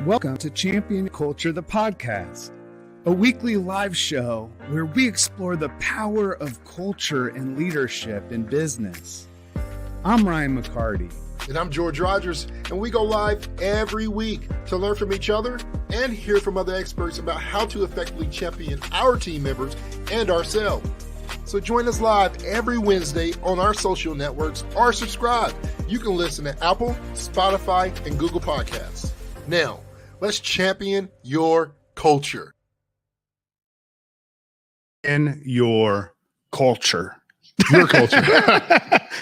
Welcome to Champion Culture, the podcast, a weekly live show where we explore the power of culture and leadership in business. I'm Ryan McCarty. And I'm George Rogers, and we go live every week to learn from each other and hear from other experts about how to effectively champion our team members and ourselves. So join us live every Wednesday on our social networks or subscribe. You can listen to Apple, Spotify, and Google Podcasts. Now, let's champion your culture. In your culture. Your culture.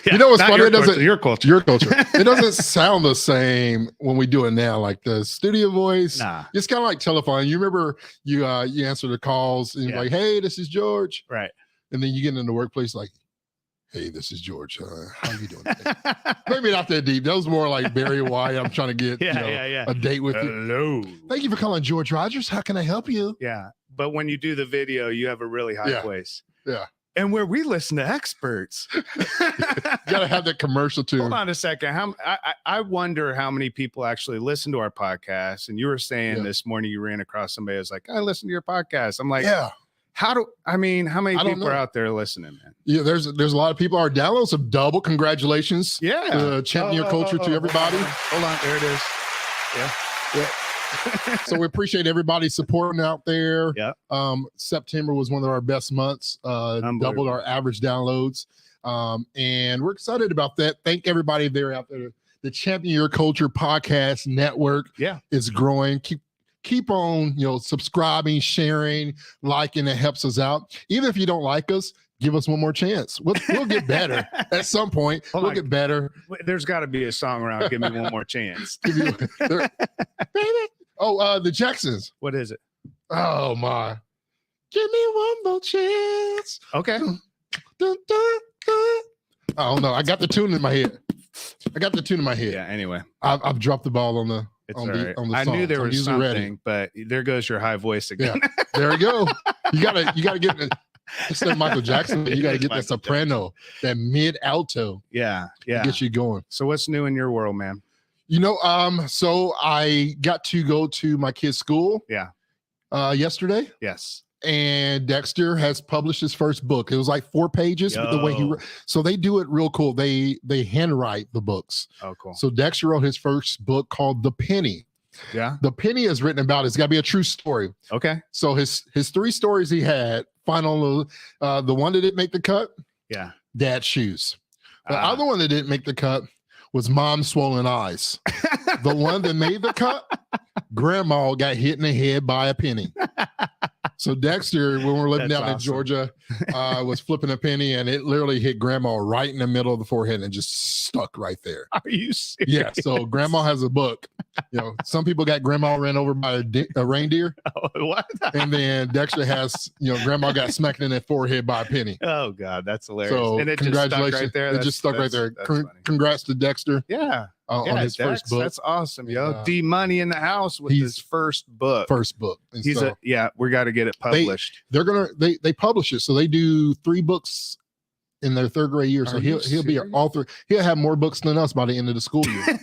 You know what's funny? Your culture. Your culture. It doesn't sound the same when we do it now, like the studio voice. Nah. It's kind of like telephone. You remember you answer the calls and you're like, hey, this is George. Right. And then you get in the workplace like, hey, this is George. How you doing today? Maybe not that deep. That was more like Barry White. I'm trying to get a date with you. Hello. Thank you for calling George Rogers. How can I help you? Yeah. But when you do the video, you have a really high voice. Yeah. And where we listen to experts. Gotta have that commercial too. Hold on a second. I wonder how many people actually listen to our podcast. And you were saying this morning you ran across somebody who was like, I listen to your podcast. I'm like, how many people are out there listening, man? Yeah, there's a lot of people. Our downloads have doubled. Congratulations. Yeah. Champion your culture to everybody. Hold on. There it is. Yeah. So we appreciate everybody supporting out there. Yeah. September was one of our best months. Doubled our average downloads. And we're excited about that. Thank everybody there out there. The Champion Your Culture podcast network is growing. Keep on, subscribing, sharing, liking. It helps us out. Even if you don't like us, give us one more chance. We'll get better at some point. We'll get better. There's got to be a song around. Give me one more chance. The Jacksons. What is it? Oh my! Give me one more chance. Okay. I don't know. I got the tune in my head. Yeah. Anyway, I've dropped the ball on the. Right. On the I song, knew there so was something, but there goes your high voice again. Yeah. There you go. You gotta get instead of Michael Jackson. You gotta get that soprano, that mid alto. Yeah. Get you going. So what's new in your world, man? So I got to go to my kid's school. Yeah. Yesterday. Yes. And Dexter has published his first book. It was like 4 pages. The way so they do it real cool. They handwrite the books. Oh, cool. So Dexter wrote his first book called The Penny. Yeah. The Penny is written about. It's got to be a true story. Okay. So his 3 stories he had. Final, the one that didn't make the cut. Yeah. Dad's shoes. The other one that didn't make the cut was Mom's swollen eyes. The one that made the cut, Grandma got hit in the head by a penny. So Dexter, when we're living down in Georgia, was flipping a penny and it literally hit Grandma right in the middle of the forehead and just stuck right there. Are you serious? Yeah. So Grandma has a book. Some people got Grandma ran over by a reindeer. Oh, what? And then Dexter has, Grandma got smacked in the forehead by a penny. Oh God, that's hilarious. So and it congratulations. Just stuck right there. It just stuck right there. Congrats to Dexter. Yeah. On his first book. That's awesome, yo. D Money in the house with his first book. And we got to get it published. They publish it. So they do 3 books in their 3rd grade year. So he'll be an author. He'll have more books than us by the end of the school year.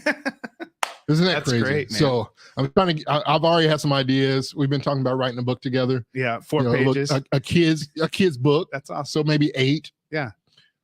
Isn't that crazy? Great, man. So I'm trying to. I've already had some ideas. We've been talking about writing a book together. Yeah, 4 pages. A kid's book. That's awesome. So maybe 8. Yeah.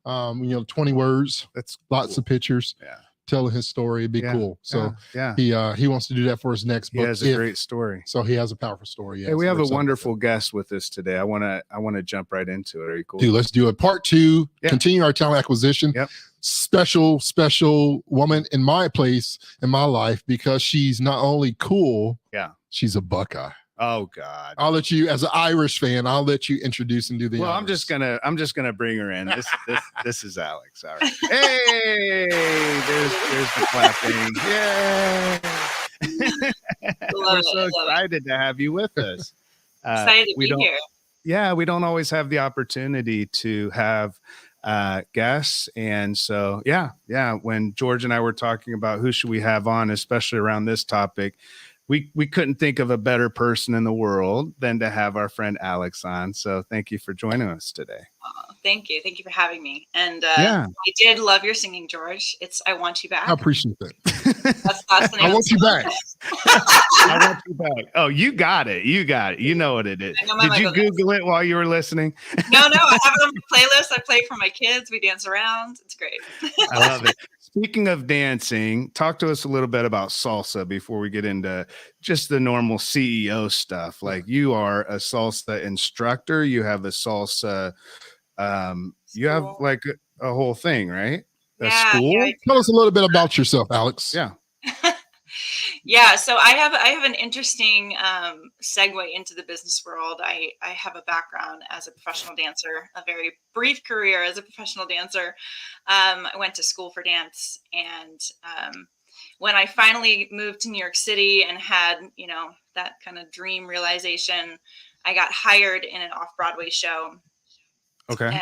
20 words. That's lots of pictures. Yeah. Telling his story. It'd be cool. So he wants to do that for his next book. He has a great story. So he has a powerful story. Yeah. Hey, we have a wonderful guest with us today. I want to jump right into it. Are you cool? Dude, let's do it. Part 2. Yeah. Continue our talent acquisition. Yep. Special woman in my place in my life because she's not only cool. Yeah. She's a Buckeye. Oh God! I'll let you, as an Irish fan, I'll let you introduce and do the. Well, honors. I'm just gonna bring her in. This is Alex. All right. Hey, there's the clapping. Yay! We're so excited to have you with us. Excited to be here. Yeah, we don't always have the opportunity to have guests, and so when George and I were talking about who should we have on, especially around this topic. We couldn't think of a better person in the world than to have our friend Alex on. So thank you for joining us today. Oh, thank you. Thank you for having me. And I did love your singing, George. I Want You Back. I appreciate that. That's the name I Want You Back. I want you back. Oh, you got it. You got it. You know what it is. Did you Google it while you were listening? No, I have it on my playlist. I play for my kids. We dance around. It's great. I love it. Speaking of dancing, talk to us a little bit about salsa before we get into just the normal CEO stuff. Like, you are a salsa instructor. You have a salsa, you have like a whole thing, right? A school? Yeah, tell us a little bit about yourself, Alex. Yeah. Yeah, so I have an interesting segue into the business world. I have a background as a professional dancer, a very brief career as a professional dancer. I went to school for dance, and when I finally moved to New York City and had, you know, that kind of realization, I got hired in an off-Broadway show. Okay.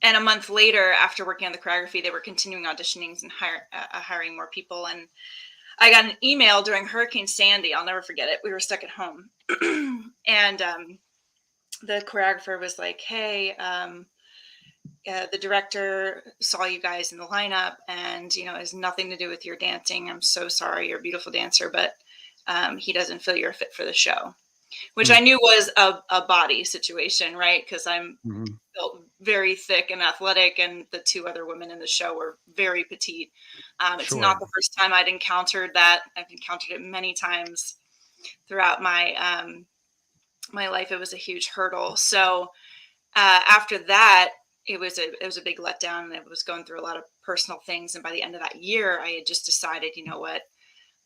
And a month later, after working on the choreography, they were continuing auditionings and hiring more people. And I got an email during Hurricane Sandy. I'll never forget it. We were stuck at home. And the choreographer was like, hey, the director saw you guys in the lineup, and, you know, it has nothing to do with your dancing. I'm so sorry. You're a beautiful dancer, but he doesn't feel you're a fit for the show, which I knew was a body situation, right? Because I'm built very thick and athletic, and the two other women in the show were very petite. It's not the first time I'd encountered that. I've encountered it many times throughout my my life. It was a huge hurdle. So after that, it was a big letdown, and it was going through a lot of personal things. And by the end of that year, I had just decided, you know what,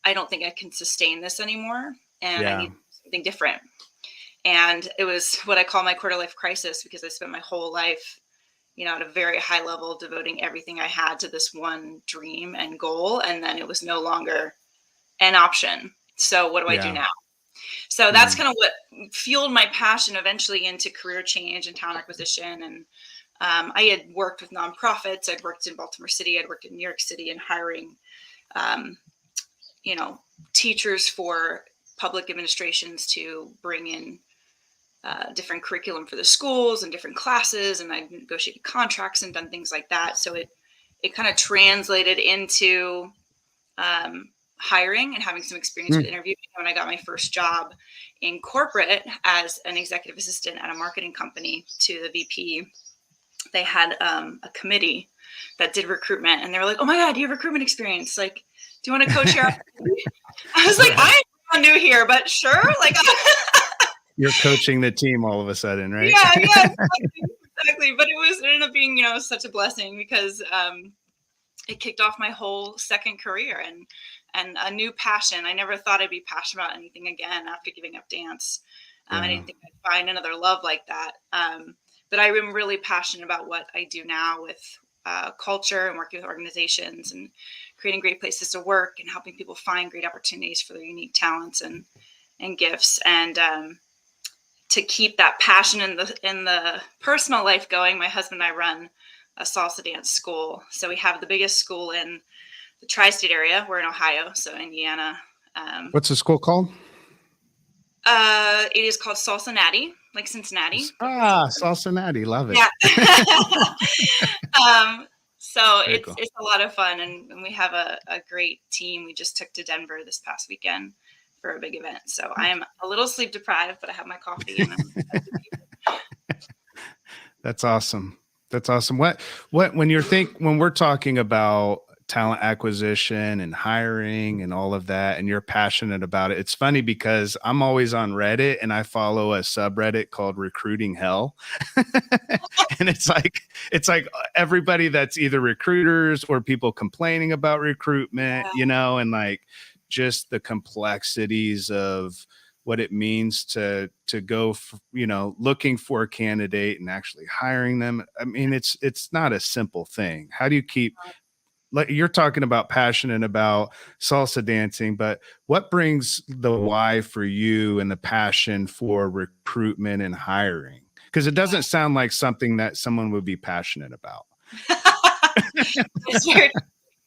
I don't think I can sustain this anymore, and I need something different. And it was what I call my quarter life crisis, because I spent my whole life, you know, at a very high level, devoting everything I had to this one dream and goal. And then it was no longer an option. So what do I do now? So that's kind of what fueled my passion eventually into career change and talent acquisition. And I had worked with nonprofits. I'd worked in Baltimore City. I'd worked in New York City, and hiring, you know, teachers for public administrations to bring in different curriculum for the schools and different classes. And I negotiated contracts and done things like that. So it kind of translated into hiring and having some experience with interviewing. When I got my first job in corporate as an executive assistant at a marketing company to the VP, they had a committee that did recruitment, and they were like, "Oh my God, you have recruitment experience. Like, do you want to coach here?" I was like, "I'm new here, but sure." Like, you're coaching the team all of a sudden, right? Yeah, exactly. But it ended up being, you know, such a blessing, because it kicked off my whole second career and a new passion. I never thought I'd be passionate about anything again after giving up dance. I didn't think I'd find another love like that. But I am really passionate about what I do now with culture and working with organizations and creating great places to work and helping people find great opportunities for their unique talents and gifts. And to keep that passion in the personal life going, my husband and I run a salsa dance school. So we have the biggest school in the tri-state area. We're in Ohio, so Indiana. What's the school called? It is called Salsa Natty, like Cincinnati. Salsa Natty, love it. Yeah. So Very it's cool. it's a lot of fun, and we have a great team. We just took to Denver this past weekend for a big event. So I am a little sleep deprived, but I have my coffee. And That's awesome. That's awesome. What when we're talking about talent acquisition and hiring and all of that, and you're passionate about it, it's funny because I'm always on Reddit and I follow a subreddit called Recruiting Hell. And it's like everybody that's either recruiters or people complaining about recruitment, you know, and like just the complexities of what it means to go, you know, looking for a candidate and actually hiring them. I mean, it's not a simple thing. How do you keep, like, you're talking about passionate about salsa dancing, but what brings the why for you and the passion for recruitment and hiring? Because it doesn't sound like something that someone would be passionate about.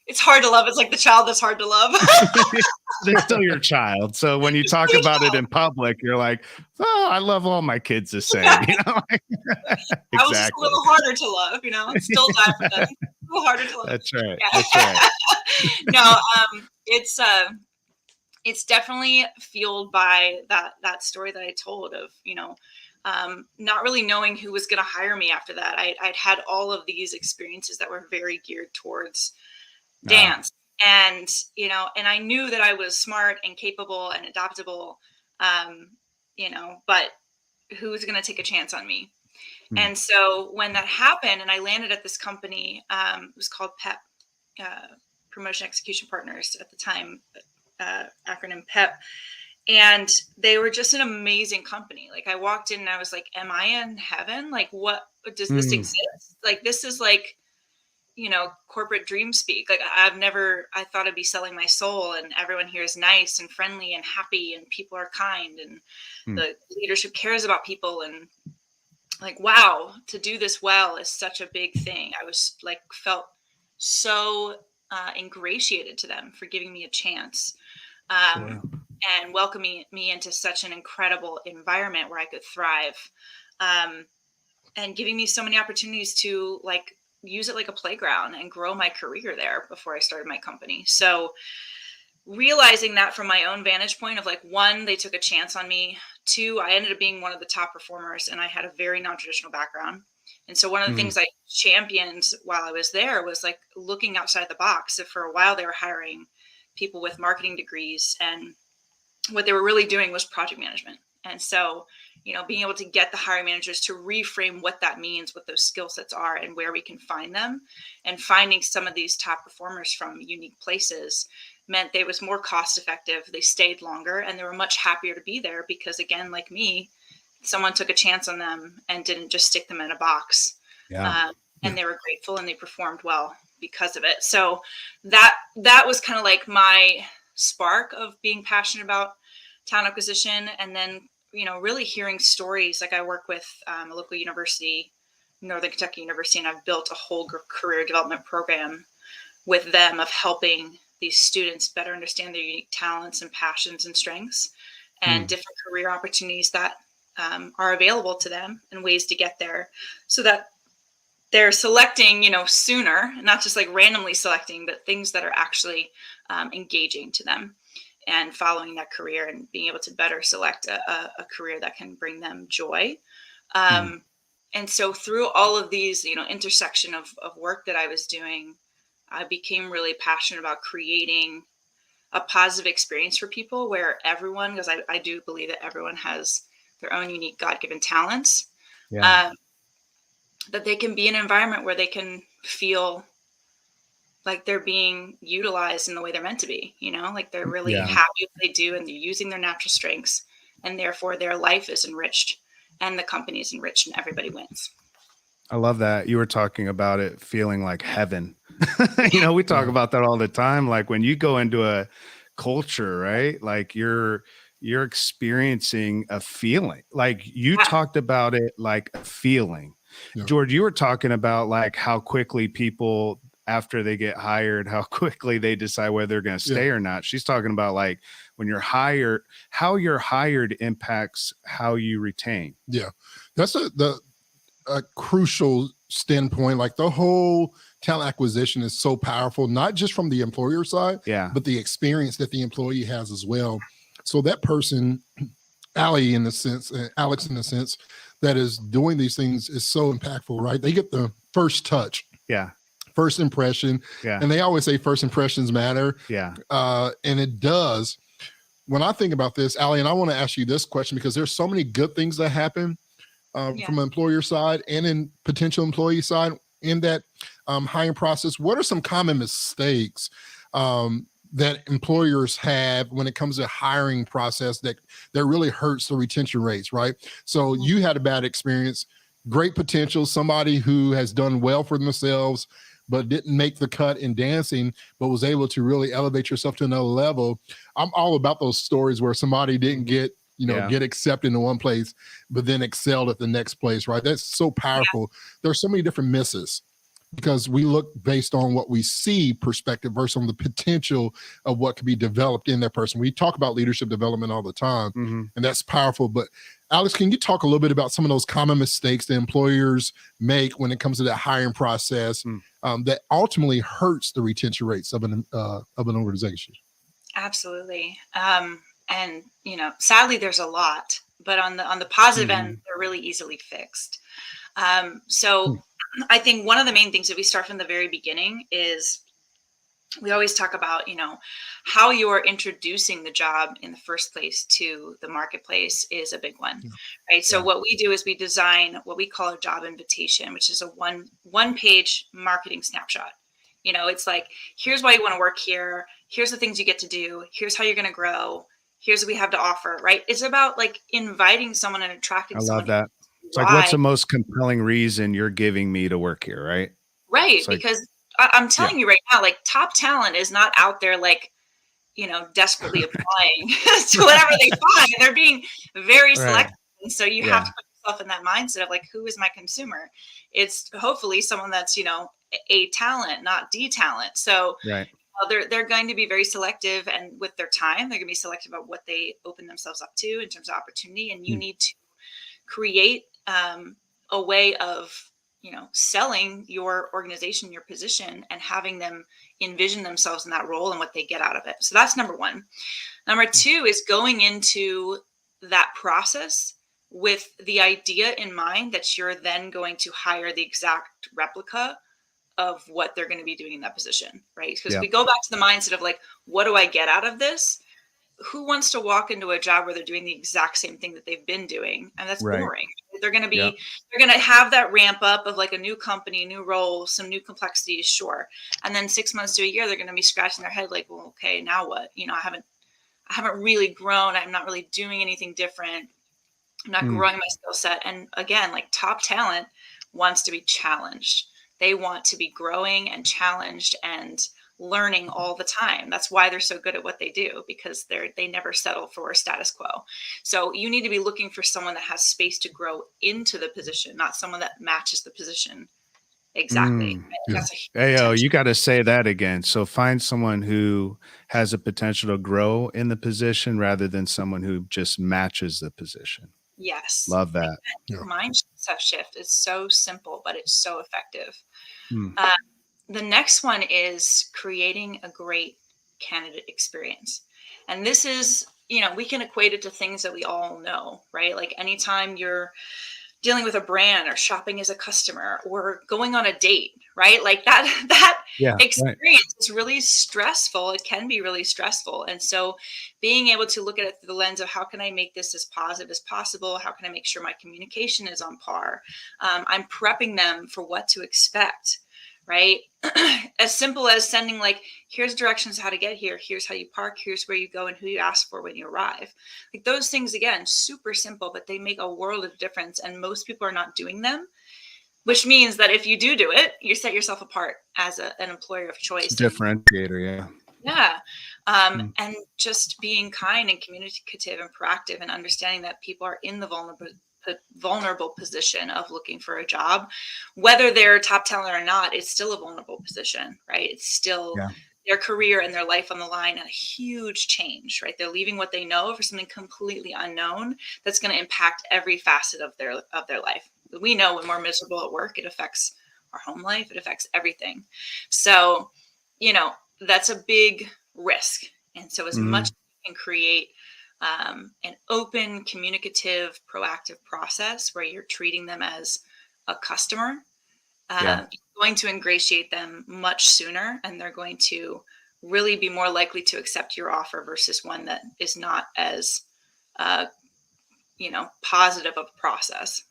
It's hard to love. It's like the child that's hard to love. They're still your child. So when you talk about it in public, you're like, "Oh, I love all my kids the same." You know? Exactly. I was just a little harder to love, you know. Still die for them. A little harder to love. That's right. Yeah. That's right. No, it's it's definitely fueled by that story that I told of, not really knowing who was going to hire me after that. I'd had all of these experiences that were very geared towards dance. And, and I knew that I was smart and capable and adaptable, but who was going to take a chance on me? And so when that happened and I landed at this company, it was called PEP, Promotion Execution Partners at the time, acronym PEP. And they were just an amazing company. Like I walked in and I was like, am I in heaven? Like, what does this exist? Like, this is like, corporate dream speak. Like I thought I'd be selling my soul, and everyone here is nice and friendly and happy and people are kind and the leadership cares about people. And like, wow, to do this well is such a big thing. I was like, felt so ingratiated to them for giving me a chance. And welcoming me into such an incredible environment where I could thrive, and giving me so many opportunities to like use it like a playground and grow my career there before I started my company. So realizing that from my own vantage point of like, one, they took a chance on me. Two, I ended up being one of the top performers and I had a very non-traditional background. And so one of the things I championed while I was there was like looking outside the box. So for a while they were hiring people with marketing degrees, and what they were really doing was project management. And so, being able to get the hiring managers to reframe what that means, what those skill sets are and where we can find them, and finding some of these top performers from unique places meant they was more cost effective. They stayed longer and they were much happier to be there because, again, like me, someone took a chance on them and didn't just stick them in a box. And they were grateful and they performed well because of it. So that was kind of like my spark of being passionate about talent acquisition. And then, really hearing stories. Like I work with a local university, Northern Kentucky University, and I've built a whole career development program with them of helping these students better understand their unique talents and passions and strengths and different career opportunities that are available to them and ways to get there, so that they're selecting, sooner, not just like randomly selecting, but things that are actually engaging to them and following that career and being able to better select a career that can bring them joy. And so through all of these, intersection of work that I was doing, I became really passionate about creating a positive experience for people where everyone, because I do believe that everyone has their own unique God-given talents, that they can be in an environment where they can feel like they're being utilized in the way they're meant to be, like they're really happy with what they do and they're using their natural strengths, and therefore their life is enriched and the company is enriched and everybody wins. I love that. You were talking about it feeling like heaven. We talk about that all the time. Like when you go into a culture, right? Like you're experiencing a feeling. Like you talked about it like a feeling. George, you were talking about like how quickly people, after they get hired, how quickly they decide whether they're going to stay or not. She's talking about like when you're hired, how you're hired impacts how you retain. Yeah, that's a crucial standpoint. Like the whole talent acquisition is so powerful, not just from the employer side, but the experience that the employee has as well. So that person, Alex in the sense, that is doing these things is so impactful, right? They get the first touch. First impression. And they always say first impressions matter. And it does. When I think about this, Ali, and I want to ask you this question because there's so many good things that happen from an employer side and in potential employee side in that hiring process. What are some common mistakes that employers have when it comes to hiring process that really hurts the retention rates, right? So you had a bad experience, great potential, somebody who has done well for themselves, but didn't make the cut in dancing, but was able to really elevate yourself to another level. I'm all about those stories where somebody didn't get accepted in one place, but then excelled at the next place, right? That's so powerful. There's so many different misses because we look based on what we see perspective versus on the potential of what could be developed in that person. We talk about leadership development all the time, and that's powerful. But Alex, can you talk a little bit about some of those common mistakes that employers make when it comes to that hiring process that ultimately hurts the retention rates of an organization? Absolutely. And sadly, there's a lot, but on the positive end, they're really easily fixed. So I think one of the main things that we start from the very beginning is we always talk about, how you are introducing the job in the first place to the marketplace is a big one, right? So what we do is we design what we call a job invitation, which is a one page marketing snapshot. It's like, here's why you want to work here. Here's the things you get to do. Here's how you're going to grow. Here's what we have to offer, right? It's about like inviting someone and attracting someone. I love that. It's like, what's the most compelling reason you're giving me to work here, right? Right, because I'm telling you right now, like top talent is not out there like, desperately applying to whatever they find. They're being very selective. And so you have to put yourself in that mindset of like, who is my consumer? It's hopefully someone that's, a talent, not D talent. So they're going to be very selective, and with their time, they're going to be selective about what they open themselves up to in terms of opportunity. And you need to create a way of selling your organization, your position, and having them envision themselves in that role and what they get out of it. So that's number one. Number two is going into that process with the idea in mind that you're then going to hire the exact replica of what they're going to be doing in that position, right? Because we go back to the mindset of like, what do I get out of this? Who wants to walk into a job where they're doing the exact same thing that they've been doing? And that's boring. They're going to be, they're going to have that ramp up of like a new company, new role, some new complexities, sure. And then 6 months to a year, they're going to be scratching their head like, well, okay, now what? I haven't really grown. I'm not really doing anything different. I'm not growing my skill set. And again, like top talent wants to be challenged. They want to be growing and challenged and learning all the time. That's why they're so good at what they do, because they never settle for status quo. So you need to be looking for someone that has space to grow into the position, not someone that matches the position exactly. You got to say that again. So find someone who has a potential to grow in the position rather than someone who just matches the position. Yes. Love that. Mindset shift is so simple, but it's so effective. The next one is creating a great candidate experience. And this is, we can equate it to things that we all know, right? Like anytime you're dealing with a brand or shopping as a customer or going on a date, right? Like that experience is really stressful. It can be really stressful. And so being able to look at it through the lens of how can I make this as positive as possible? How can I make sure my communication is on par? I'm prepping them for what to expect, right? As simple as sending like, here's directions how to get here. Here's how you park. Here's where you go and who you ask for when you arrive. Like those things, again, super simple, but they make a world of difference. And most people are not doing them, which means that if you do it, you set yourself apart as an employer of choice. It's a differentiator. And just being kind and communicative and proactive and understanding that people are in the vulnerable position of looking for a job, whether they're top talent or not. It's still a vulnerable position, right? It's still their career and their life on the line, and a huge change, right? They're leaving what they know for something completely unknown that's going to impact every facet of their life. We know when we're miserable at work, it affects our home life. It affects everything. So, that's a big risk. And so as much as you can create an open, communicative, proactive process where you're treating them as a customer, you're going to ingratiate them much sooner, and they're going to really be more likely to accept your offer versus one that is not as, positive of a process.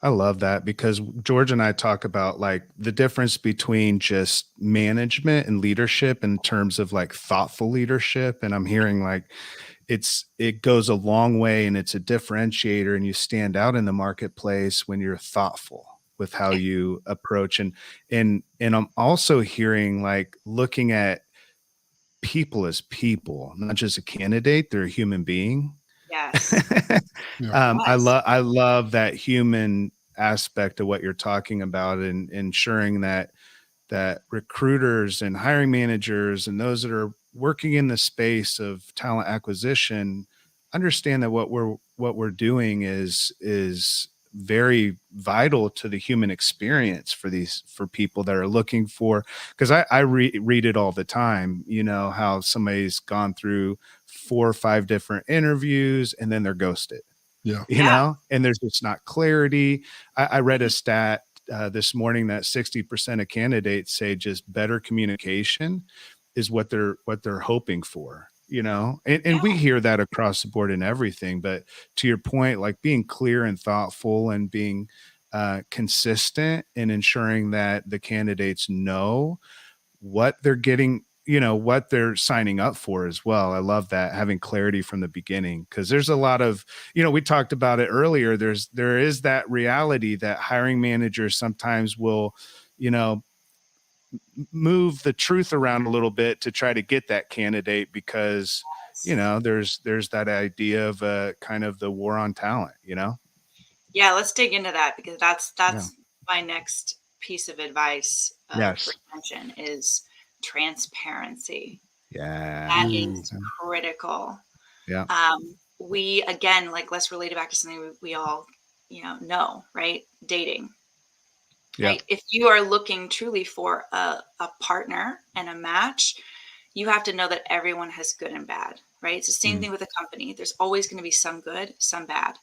I love that, because George and I talk about like the difference between just management and leadership in terms of like thoughtful leadership. And I'm hearing like it goes a long way, and it's a differentiator, and you stand out in the marketplace when you're thoughtful with how you approach. And I'm also hearing like looking at people as people, not just a candidate, they're a human being. Yes. I love that human aspect of what you're talking about, and ensuring that recruiters and hiring managers and those that are working in the space of talent acquisition understand that what we're doing is very vital to the human experience for people that are looking for, because I read it all the time, you know, how somebody's gone through 4 or 5 different interviews and then they're ghosted. Yeah. You know, and there's just not clarity. I read a stat this morning that 60% of candidates say just better communication is what they're hoping for, you know, and we hear that across the board in everything. But to your point, like being clear and thoughtful and being consistent in ensuring that the candidates know what they're getting, you know, what they're signing up for as well. I love that, having clarity from the beginning, because there's a lot of, you know, we talked about it earlier. There is that reality that hiring managers sometimes will, you know, move the truth around a little bit to try to get that candidate, because, you know, there's that idea of kind of the war on talent, you know? Yeah, let's dig into that, because that's my next piece of advice for retention is transparency. Yeah. That is critical. Yeah. We, again, like, let's relate it back to something we all, you know, right? Dating. Yeah. Right? If you are looking truly for a partner and a match, you have to know that everyone has good and bad, right? It's the same thing with a company. There's always going to be some good, some bad.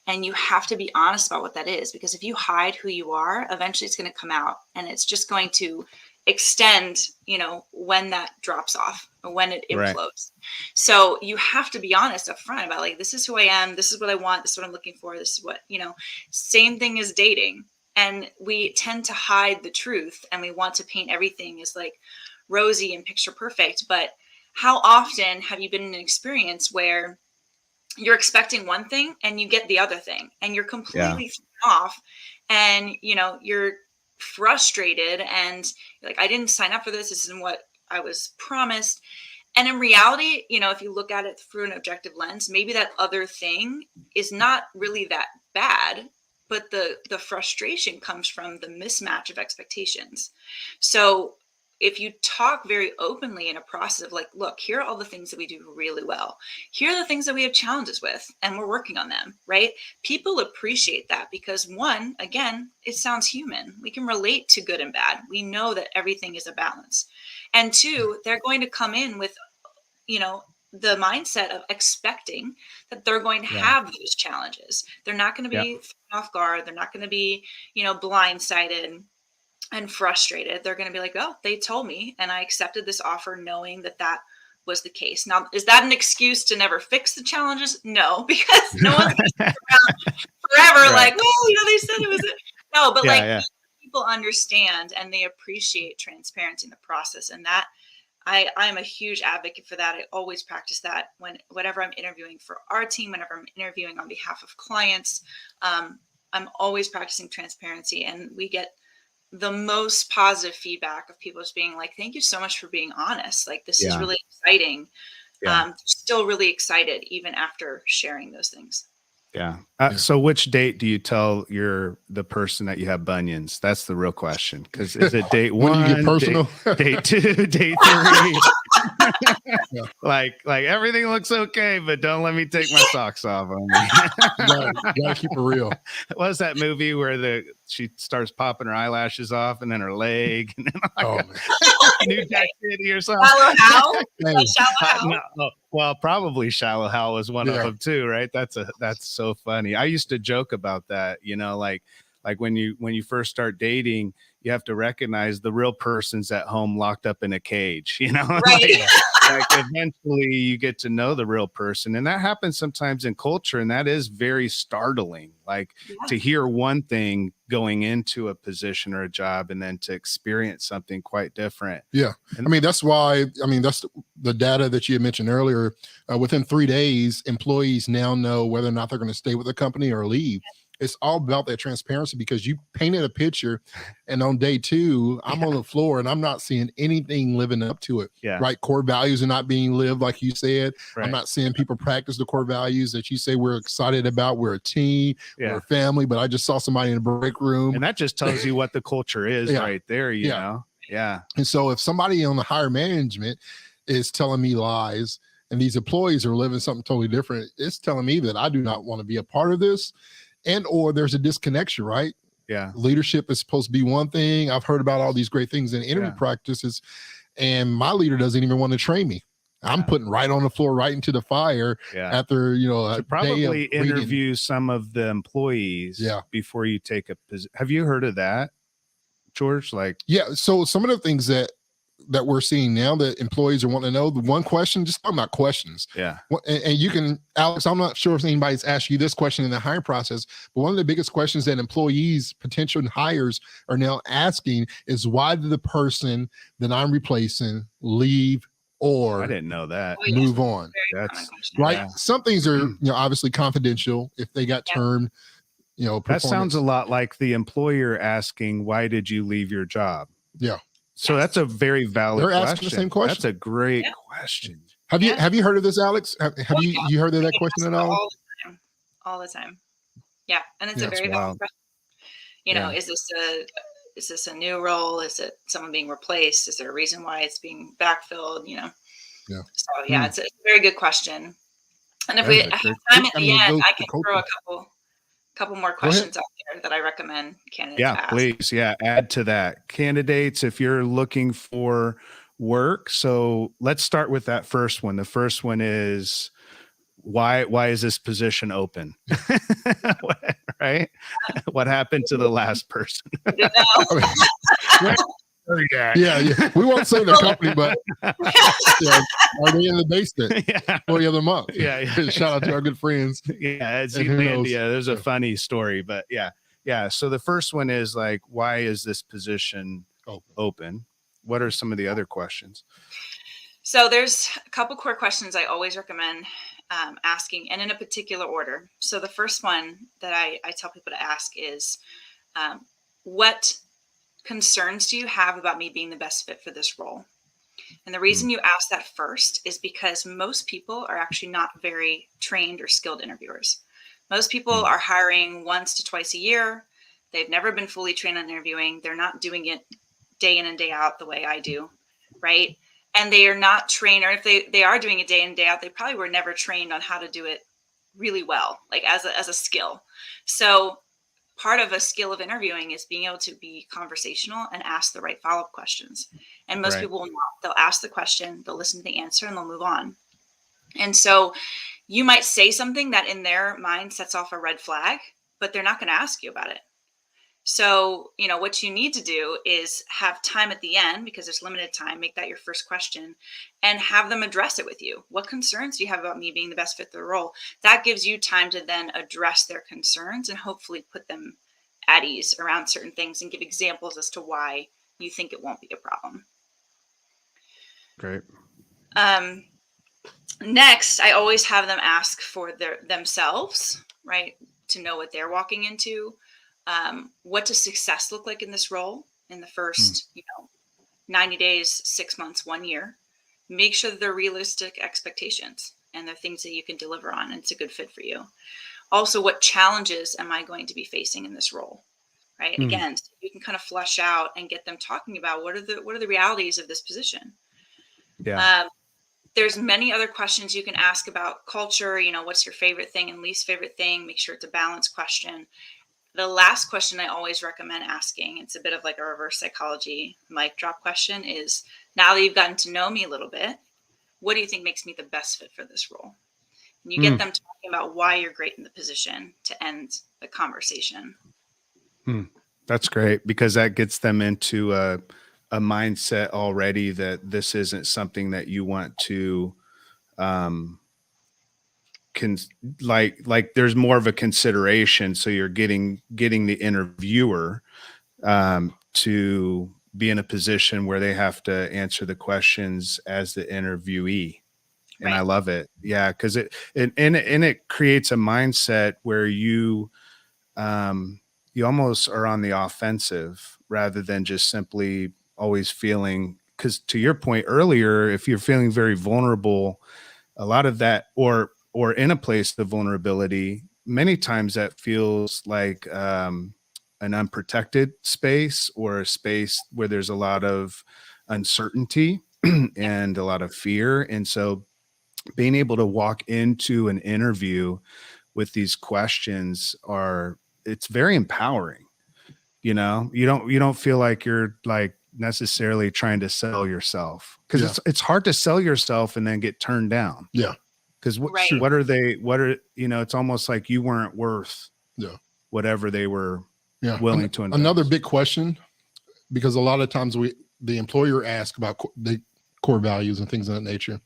And you have to be honest about what that is, because if you hide who you are, eventually it's going to come out, and it's just going to extend, you know, when that drops off or when it implodes. Right. So you have to be honest up front about, like, this is who I am. This is what I want. This is what I'm looking for. This is what, you know, same thing as dating. And we tend to hide the truth, and we want to paint everything as like rosy and picture perfect. But how often have you been in an experience where you're expecting one thing and you get the other thing, and you're completely thrown off, and, you know, you're frustrated, and you're like, I didn't sign up for this. This isn't what I was promised. And in reality, you know, if you look at it through an objective lens, maybe that other thing is not really that bad, but the frustration comes from the mismatch of expectations. So if you talk very openly in a process of, like, look, here are all the things that we do really well. Here are the things that we have challenges with, and we're working on them, right? People appreciate that, because, one, again, it sounds human. We can relate to good and bad. We know that everything is a balance. And two, they're going to come in with, you know, the mindset of expecting that they're going to have those challenges. They're not going to be thrown off guard. They're not going to be, you know, blindsided and frustrated. They're going to be like, oh, they told me, and I accepted this offer knowing that that was the case. Now, is that an excuse to never fix the challenges? No, because no one's going to be around forever. Like, well, you know, they said it was no, but people understand, and they appreciate transparency in the process. And that I'm a huge advocate for that. I always practice that whenever I'm interviewing for our team, whenever I'm interviewing on behalf of clients. I'm always practicing transparency, and we get the most positive feedback of people just being like, thank you so much for being honest. Like, this is really exciting. Still really excited even after sharing those things. So which date do you tell the person that you have bunions? That's the real question. Because is it date 1, you get personal? date 2, date 3? Like everything looks okay, but don't let me take my socks off on me. You gotta keep it real. What was that movie where she starts popping her eyelashes off, and then her leg, and then New Jack City or something? Shallow Hal? No, well, probably Shallow Hal was one of them too, right? That's so funny. I used to joke about that, you know, like when you first start dating, you have to recognize the real person's at home locked up in a cage, you know, right? like eventually you get to know the real person. And that happens sometimes in culture. And that is very startling, like to hear one thing going into a position or a job, and then to experience something quite different. Yeah. And I mean, that's why, that's the data that you had mentioned earlier. Within 3 days, employees now know whether or not they're going to stay with the company or leave. It's all about that transparency, because you painted a picture, and on day 2, I'm on the floor and I'm not seeing anything living up to it. Right. Core values are not being lived, like you said. Right. I'm not seeing people practice the core values that you say we're excited about. We're a team, we're a family, but I just saw somebody in a break room. And that just tells you what the culture is right there, you know? Yeah. And so if somebody on the higher management is telling me lies, and these employees are living something totally different, it's telling me that I do not want to be a part of this. and or there's a disconnection, right? Yeah. Leadership is supposed to be one thing. I've heard about all these great things in interview practices, and my leader doesn't even want to train me. I'm putting right on the floor, right into the fire after, a probably interview some of the employees before you take a position. Have you heard of that, George? So some of the things that we're seeing now that employees are wanting to know, the one question, just talking about questions. Yeah. And you can, Alex, I'm not sure if anybody's asked you this question in the hiring process, but one of the biggest questions that employees, potential hires are now asking is, why did the person that I'm replacing leave or I didn't know that. move on? That's right. Yeah. Some things are, obviously confidential if they got termed, that sounds a lot like the employer asking, why did you leave your job? Yeah. So that's a very valid question. They're asking the same question. That's a great question. Have you heard of this, Alex? Have you heard of that question at all? All the time. Yeah. And it's a very valid question. Is this a new role? Is it someone being replaced? Is there a reason why it's being backfilled? Yeah. So it's a very good question. And if we have time at the end, I can throw a couple more questions out there that I recommend candidates ask. Please. Add to that. Candidates, if you're looking for work. So let's start with that first one. The first one is, why is this position open? Right? What happened to the last person? Yeah. We won't say the company, but are they in the basement for the other month? Yeah. Shout out to our good friends. Yeah, it's Zealandia. There's a funny story, but yeah. So the first one is why is this position open? What are some of the other questions? So there's a couple core questions I always recommend asking, and in a particular order. So the first one that I tell people to ask is, what concerns do you have about me being the best fit for this role? And the reason you ask that first is because most people are actually not very trained or skilled interviewers. Most people are hiring once to twice a year. They've never been fully trained on interviewing. They're not doing it day in and day out the way I do, right? And they are not trained, or if they are doing it day in and day out, they probably were never trained on how to do it really well, as a skill. So part of a skill of interviewing is being able to be conversational and ask the right follow-up questions. And most people will not. They'll ask the question, they'll listen to the answer, and they'll move on. And so you might say something that in their mind sets off a red flag, but they're not going to ask you about it. So, what you need to do is have time at the end, because there's limited time, make that your first question and have them address it with you. What concerns do you have about me being the best fit for the role? That gives you time to then address their concerns and hopefully put them at ease around certain things and give examples as to why you think it won't be a problem. Great. Next, I always have them ask for themselves, right? To know what they're walking into. What does success look like in this role in the first, 90 days, 6 months, 1 year? Make sure that they're realistic expectations and they're things that you can deliver on and it's a good fit for you. Also, what challenges am I going to be facing in this role? Right. Again, so you can kind of flush out and get them talking about what are the realities of this position. Yeah. There's many other questions you can ask about culture. What's your favorite thing and least favorite thing? Make sure it's a balanced question. The last question I always recommend asking, it's a bit of like a reverse psychology mic drop question, is, now that you've gotten to know me a little bit, what do you think makes me the best fit for this role? And you get them talking about why you're great in the position to end the conversation. That's great, because that gets them into a mindset already that this isn't something that you want to there's more of a consideration. So you're getting the interviewer to be in a position where they have to answer the questions as the interviewee. And I love it. Yeah. Cause it creates a mindset where you almost are on the offensive rather than just simply always feeling, cause to your point earlier, if you're feeling very vulnerable, a lot of that, or in a place of vulnerability, many times that feels like an unprotected space, or a space where there's a lot of uncertainty and a lot of fear. And so being able to walk into an interview with these questions it's very empowering. You don't feel like you're like necessarily trying to sell yourself, because it's hard to sell yourself and then get turned down. Yeah. Because Right. it's almost like you weren't worth whatever they were willing to invest. Another big question, because a lot of times the employer asks about the core values and things of that nature.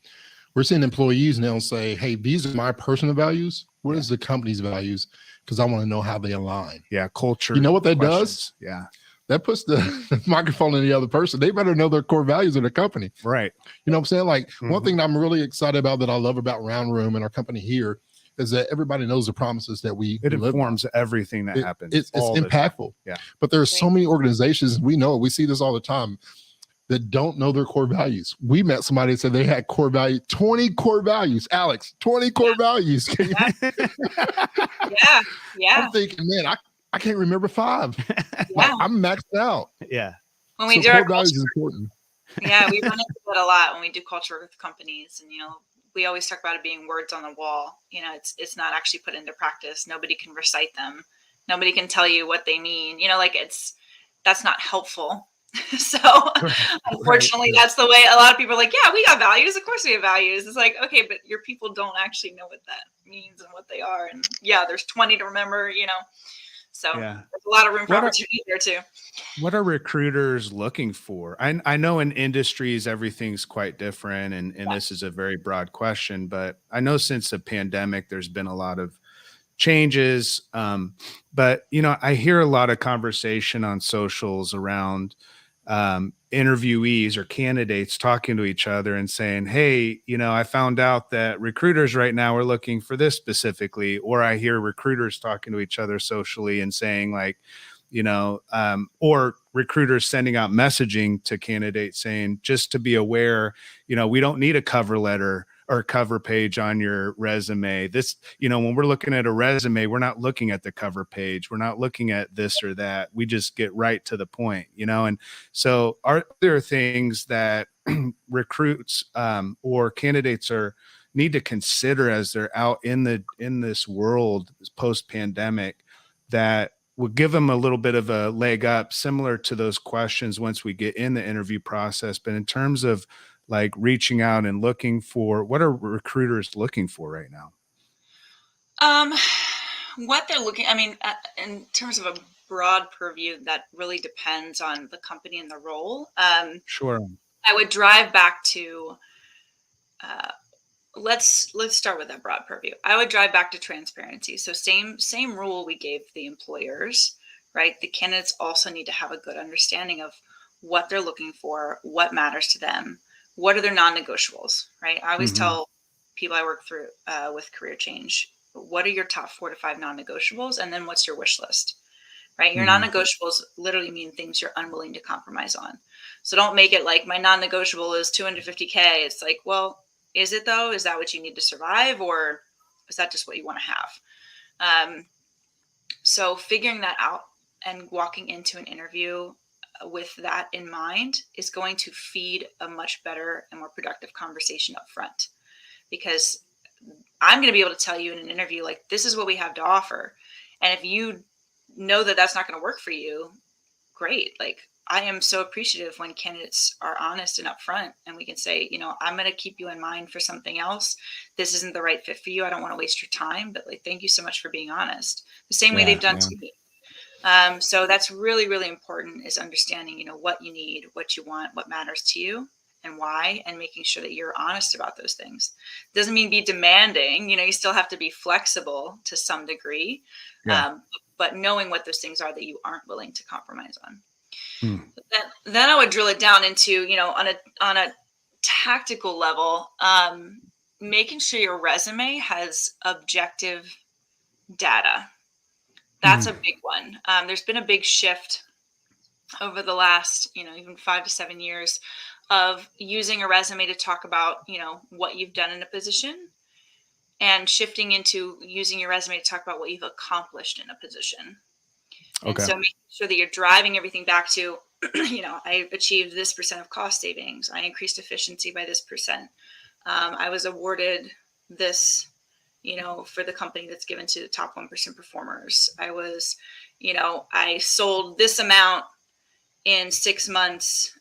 We're seeing employees now say, hey, these are my personal values. What is the company's values? Because I want to know how they align. Yeah, culture. You know what that questions. does? Yeah. That puts the microphone in the other person. They better know their core values of the company. Right. You know what I'm saying? Like one thing that I'm really excited about, that I love about Round Room and our company here, is that everybody knows the promises that it informs everything that happens. It's impactful. Yeah. But there are so many organizations, we know it, we see this all the time, that don't know their core values. We met somebody that said they had core value, 20 core values. Alex, 20 core values. Yeah. I'm thinking, man, I can't remember 5. Yeah. I'm maxed out. Yeah. When we so do core our values culture, is important. yeah, we run into that a lot when we do culture with companies, and we always talk about it being words on the wall. It's not actually put into practice. Nobody can recite them. Nobody can tell you what they mean. That's not helpful. So unfortunately, that's the way a lot of people are like, yeah, we got values. Of course we have values. It's like, okay, but your people don't actually know what that means and what they are. And there's 20 to remember, so there's a lot of room for opportunity there too. What are recruiters looking for? I know in industries, everything's quite different. And this is a very broad question, but I know since the pandemic, there's been a lot of changes. But, I hear a lot of conversation on socials around interviewees or candidates talking to each other and saying, hey, I found out that recruiters right now are looking for this specifically, or I hear recruiters talking to each other socially and saying like, or recruiters sending out messaging to candidates saying, just to be aware, we don't need a cover letter or cover page on your resume. This, when we're looking at a resume, we're not looking at the cover page. We're not looking at this or that. We just get right to the point, and so are there things that recruits or candidates need to consider as they're out in this world post-pandemic that would give them a little bit of a leg up, similar to those questions once we get in the interview process? But in terms of like reaching out and looking for, what are recruiters looking for right now? What they're looking, in terms of a broad purview, that really depends on the company and the role. Sure. I would drive back to, let's start with that broad purview. I would drive back to transparency. So same rule we gave the employers, right? The candidates also need to have a good understanding of what they're looking for, what matters to them, what are their non-negotiables, right? I always tell people I work through with career change, what are your top 4 to 5 non-negotiables? And then what's your wish list, right? Your non-negotiables literally mean things you're unwilling to compromise on. So don't make it like my non-negotiable is $250K. It's like, well, is it though? Is that what you need to survive? Or is that just what you want to have? So figuring that out and walking into an interview with that in mind is going to feed a much better and more productive conversation up front, because I'm going to be able to tell you in an interview, like, this is what we have to offer. And if you know that that's not going to work for you, great. Like, I am so appreciative when candidates are honest and upfront, and we can say, I'm going to keep you in mind for something else. This isn't the right fit for you. I don't want to waste your time, but like, thank you so much for being honest. The same way they've done to me. So that's really, really important, is understanding, what you need, what you want, what matters to you and why, and making sure that you're honest about those things. Doesn't mean be demanding, you still have to be flexible to some degree, but knowing what those things are that you aren't willing to compromise on. Then I would drill it down into, on a tactical level, making sure your resume has objective data. That's a big one. There's been a big shift over the last, even 5 to 7 years of using a resume to talk about, what you've done in a position, and shifting into using your resume to talk about what you've accomplished in a position. Okay. And so making sure that you're driving everything back to, I achieved this % of cost savings. I increased efficiency by this %. I was awarded this for the company that's given to the top 1% performers. I was, I sold this amount in 6 months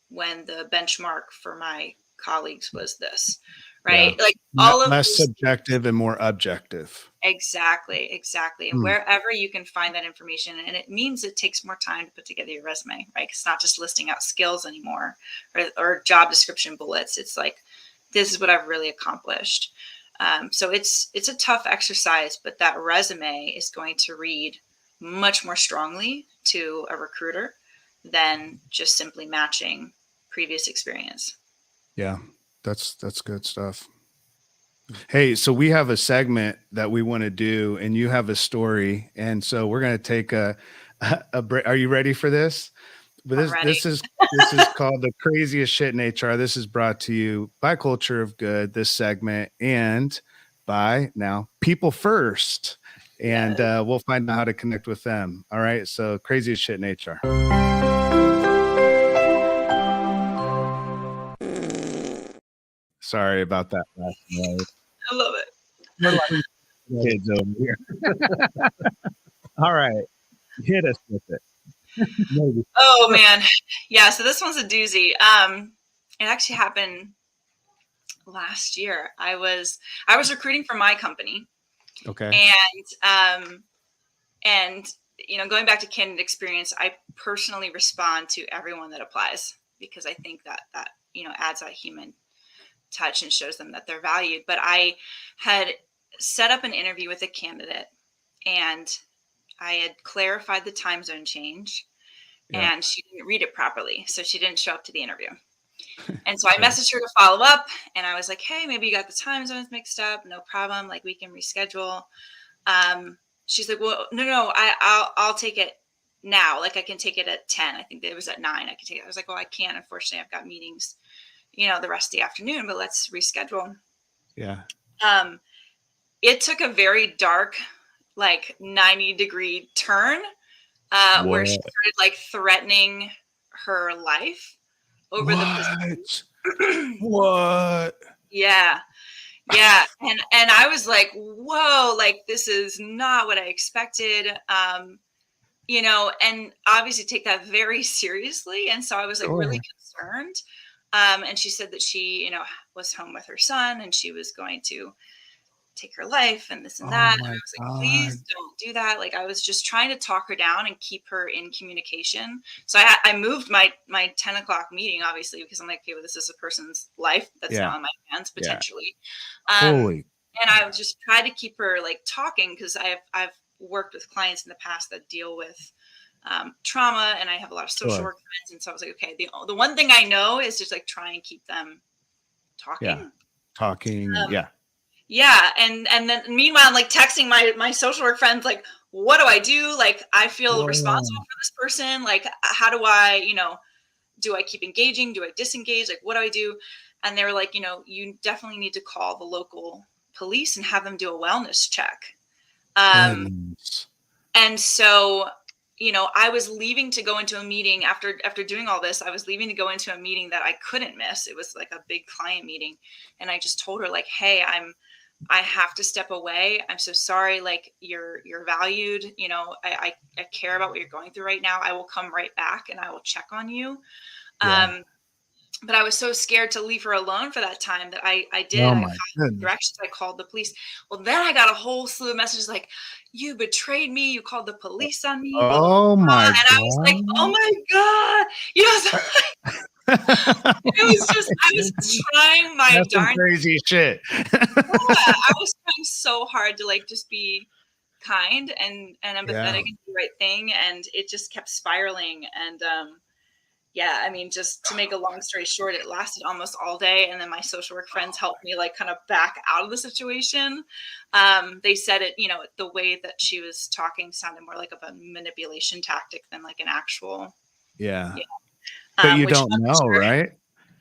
when the benchmark for my colleagues was this, right? Yeah. Like all of less these, subjective and more objective. exactly. And wherever you can find that information, and it means it takes more time to put together your resume, right? It's not just listing out skills anymore or job description bullets. It's like, this is what I've really accomplished. So it's a tough exercise, but that resume is going to read much more strongly to a recruiter than just simply matching previous experience. Yeah, that's good stuff. Hey, so we have a segment that we want to do, and you have a story, and so we're going to take a break. Are you ready for this? But this is called The Craziest Shit in HR. This is brought to you by Culture of Good, this segment, and by now PEOPLEfirst. And we'll find out how to connect with them. All right. So craziest shit in HR. Sorry about that. I love it. We're like kids over here. All right. Hit us with it. Maybe. Oh man. Yeah. So this one's a doozy. It actually happened last year. I was recruiting for my company. Okay. And going back to candidate experience, I personally respond to everyone that applies because I think that adds that human touch and shows them that they're valued. But I had set up an interview with a candidate, and I had clarified the time zone change, and she didn't read it properly, so she didn't show up to the interview. And so I messaged her to follow up, and I was like, hey, maybe you got the time zones mixed up. No problem. Like, we can reschedule. She's like, well, no, I'll take it now. Like, I can take it at 10. I think it was at 9. I can take it. I was like, well, I can't. Unfortunately, I've got meetings, the rest of the afternoon, but let's reschedule. Yeah. It took a very dark, like 90-degree turn where she started like threatening her life over the position. What? Yeah. And I was like, whoa, like this is not what I expected. And obviously take that very seriously. And so I was like really concerned. And she said that she, was home with her son and she was going to take her life and this and that. And I was like, please don't do that. Like, I was just trying to talk her down and keep her in communication. So I moved my 10 o'clock meeting, obviously, because I'm like, okay, well, this is a person's life that's now in my hands potentially. And I just tried to keep her like talking because I've worked with clients in the past that deal with trauma, and I have a lot of social work friends. And so I was like, okay, the one thing I know is just like try and keep them talking. Yeah. And then meanwhile, I'm like texting my social work friends, like, what do I do? Like, I feel responsible for this person. Like, how do I, do I keep engaging? Do I disengage? Like, what do I do? And they were like, you definitely need to call the local police and have them do a wellness check. And so, I was leaving to go into a meeting after doing all this. I was leaving to go into a meeting that I couldn't miss. It was like a big client meeting. And I just told her like, hey, I have to step away. I'm so sorry. Like, you're valued. I care about what you're going through right now. I will come right back and I will check on you. But I was so scared to leave her alone for that time that I did. I followed directions. I called the police. Well, then I got a whole slew of messages like, you betrayed me. You called the police on me. Oh my God. And I was like, oh my God. So it was just, I was trying my darn crazy shit. I was trying so hard to like just be kind and empathetic and do the right thing. And it just kept spiraling. And I mean, just to make a long story short, it lasted almost all day. And then my social work friends helped me like kind of back out of the situation. They said it, the way that she was talking sounded more like of a manipulation tactic than like an actual. But you don't know, right?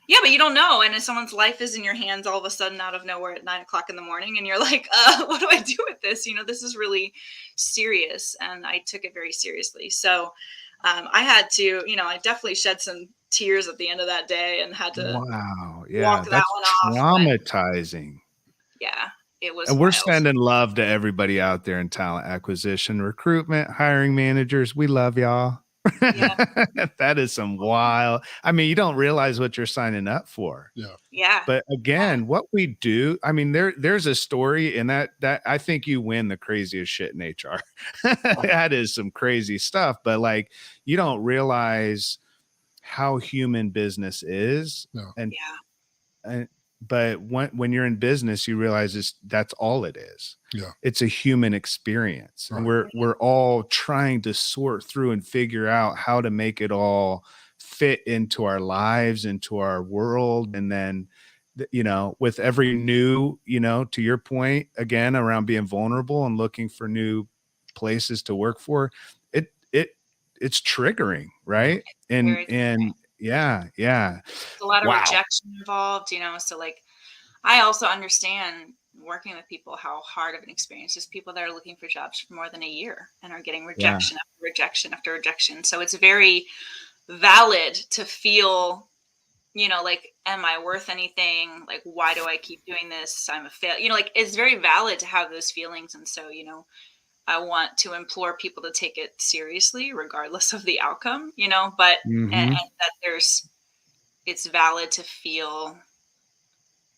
Yeah, but you don't know. And if someone's life is in your hands all of a sudden out of nowhere at 9 o'clock in the morning and you're like, what do I do with this? This is really serious. And I took it very seriously. So I had to, I definitely shed some tears at the end of that day and had to walk that one off. Traumatizing. Yeah. it was And we're wild. sending love to everybody out there in talent acquisition, recruitment, hiring managers. We love y'all. Yeah. That is some wild. I mean, you don't realize what you're signing up for. Yeah. Yeah. But again, what we do, I mean, there's a story in that I think you win the craziest shit in HR. That is some crazy stuff. But like, you don't realize how human business is. No. And, Yeah. and but when you're in business, you realize that's all it is. Yeah. It's a human experience. Right. And we're all trying to sort through and figure out how to make it all fit into our lives, into our world. And then, you know, with every new, you know, to your point again around being vulnerable and looking for new places to work for, it's triggering, right? And Very triggering. yeah. There's a lot of Wow. rejection involved, you know, so like I also understand working with people how hard of an experience is, people that are looking for jobs for more than a year and are getting rejection after rejection after rejection. So it's very valid to feel, you know, like, am I worth anything? Like, why do I keep doing this? I'm a fail. You know, like, it's very valid to have those feelings. And so, you know, I want to implore people to take it seriously, regardless of the outcome, you know, but and that it's valid to feel,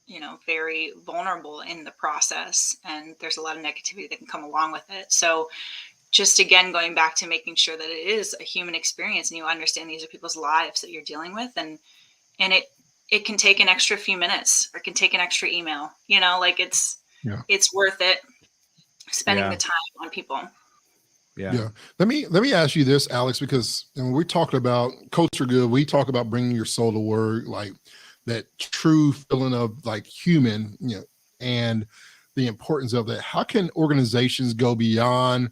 you know, very vulnerable in the process. And there's a lot of negativity that can come along with it. So just again, going back to making sure that it is a human experience and you understand these are people's lives that you're dealing with. And it can take an extra few minutes or it can take an extra email, you know, like it's worth it spending the time on people. Yeah. Let me ask you this, Alex, because when we talked about culture good, we talk about bringing your soul to work, like that true feeling of like human, you know, and the importance of that. How can organizations go beyond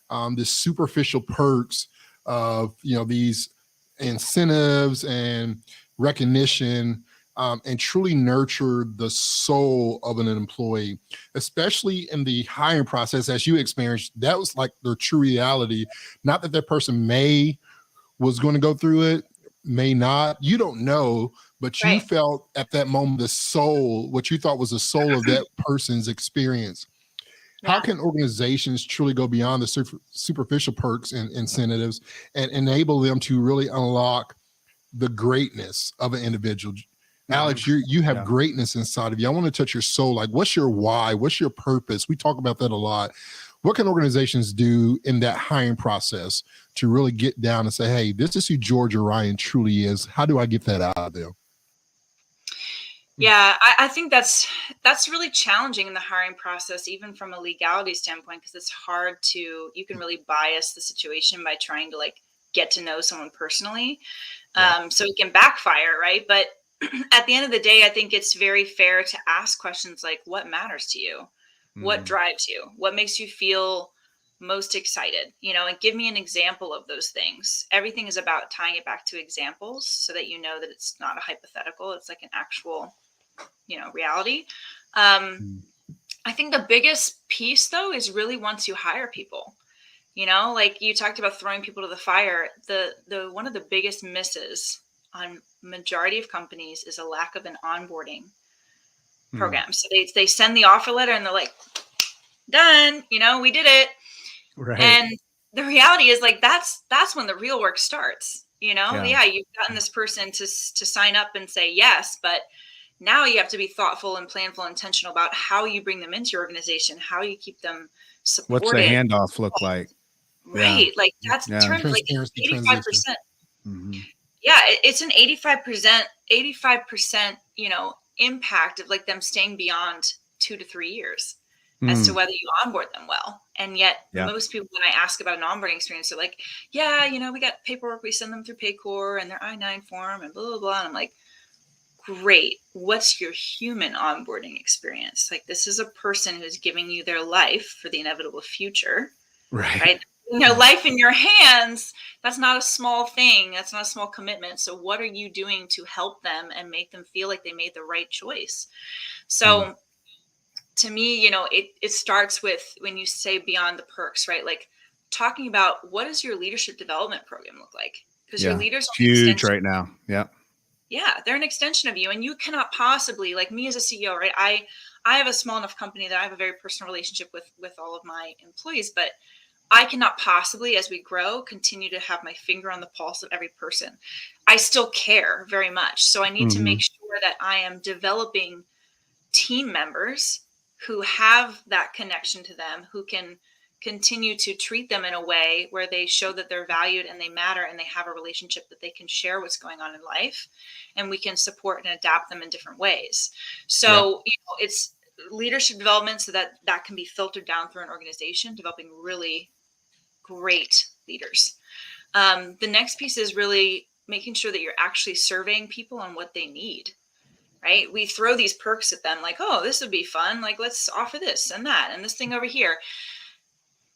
the superficial perks of, you know, these incentives and recognition, and truly nurture the soul of an employee, especially in the hiring process, as you experienced? That was like their true reality. Not that person was going to go through it, may not, you don't know, but you felt at that moment the soul, what you thought was the soul of that person's experience. How can organizations truly go beyond the superficial perks and incentives and enable them to really unlock the greatness of an individual? Alex, you have greatness inside of you. I want to touch your soul. Like, what's your why? What's your purpose? We talk about that a lot. What can organizations do in that hiring process to really get down and say, hey, this is who George or Ryan truly is? How do I get that out of them? Yeah, I think that's really challenging in the hiring process, even from a legality standpoint, because it's hard to, you can really bias the situation by trying to like get to know someone personally. So it can backfire, right? But at the end of the day, I think it's very fair to ask questions like, what matters to you? What drives you? What makes you feel most excited? You know, and give me an example of those things. Everything is about tying it back to examples so that you know that it's not a hypothetical. It's like an actual, you know, reality. I think the biggest piece though is really once you hire people, you know, like you talked about throwing people to the fire, the one of the biggest misses on majority of companies is a lack of an onboarding program. So they send the offer letter and they're like, done, you know, we did it. Right. And the reality is like, that's when the real work starts, you know? Yeah, you've gotten this person to sign up and say yes, but now you have to be thoughtful and planful and intentional about how you bring them into your organization, how you keep them supported. What's the handoff look like? Right. Like that's terms like 85%. Yeah, it's an 85%, you know, impact of like them staying beyond 2 to 3 years as to whether you onboard them well. And yet most people, when I ask about an onboarding experience, they're like, yeah, you know, we got paperwork, we send them through Paycor and their I-9 form and blah, blah, blah. And I'm like, great. What's your human onboarding experience? Like, this is a person who's giving you their life for the inevitable future, right? You know, life in your hands, that's not a small thing. That's not a small commitment. So what are you doing to help them and make them feel like they made the right choice? So to me, you know, it starts with when you say beyond the perks, right? Like talking about what does your leadership development program look like? Because your leaders are huge right now. Yeah, they're an extension of you, and you cannot possibly, like me as a CEO, right? I I have a small enough company that I have a very personal relationship with all of my employees, but I cannot possibly, as we grow, continue to have my finger on the pulse of every person. I still care very much. So I need to make sure that I am developing team members who have that connection to them, who can continue to treat them in a way where they show that they're valued and they matter and they have a relationship that they can share what's going on in life, and we can support and adapt them in different ways. So, it's leadership development so that that can be filtered down through an organization, developing really great leaders. The next piece is really making sure that you're actually surveying people on what they need. Right? We throw these perks at them like, oh, this would be fun. Like, let's offer this and that and this thing over here.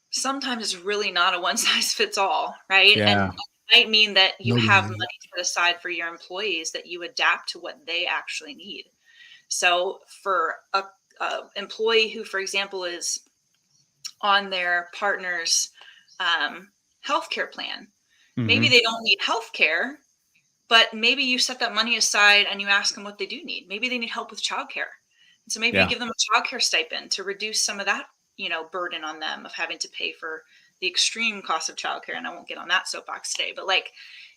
Sometimes it's really not a one size fits all, right? Yeah. And it might mean that you have money set aside for your employees that you adapt to what they actually need. So for a employee who, for example, is on their partner's healthcare plan, maybe they don't need healthcare, but maybe you set that money aside and you ask them what they do need. Maybe they need help with childcare. So maybe you give them a childcare stipend to reduce some of that, burden on them of having to pay for the extreme cost of childcare. And I won't get on that soapbox today, but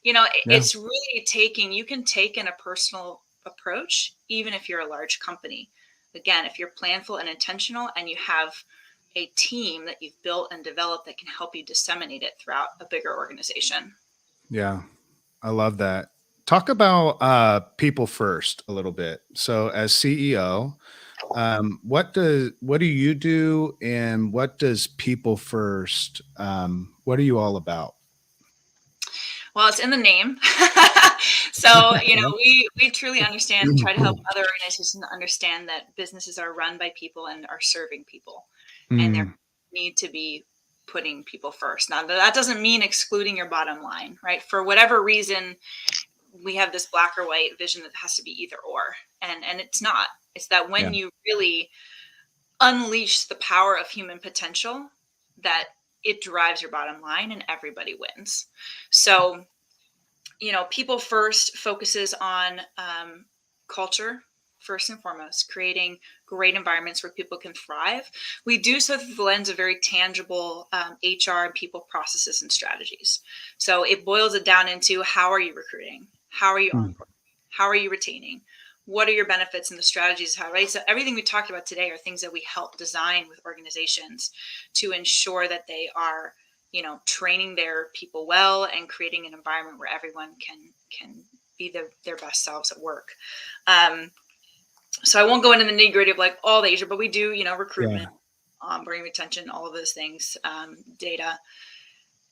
it's really you can take in a personal approach, even if you're a large company. Again, if you're planful and intentional and you have a team that you've built and developed that can help you disseminate it throughout a bigger organization. Yeah, I love that. Talk about people first a little bit. So as CEO, what do you do, and what does people first? What are you all about? Well, it's in the name. So, we truly understand, try to help other organizations understand that businesses are run by people and are serving people, and they need to be putting people first. Now, that doesn't mean excluding your bottom line, right? For whatever reason, we have this black or white vision that has to be either or, and it's not. It's that when you really unleash the power of human potential, that it drives your bottom line and everybody wins. So, people first focuses on culture, first and foremost, creating great environments where people can thrive. We do so through the lens of very tangible HR and people processes and strategies. So it boils it down into, how are you recruiting? How are you onboarding? How are you retaining? What are your benefits and the strategies? Right? So everything we talked about today are things that we help design with organizations to ensure that they are, training their people well and creating an environment where everyone can be their best selves at work. So I won't go into the nitty gritty of like all the HR, but we do, recruitment, onboarding, retention, all of those things, data,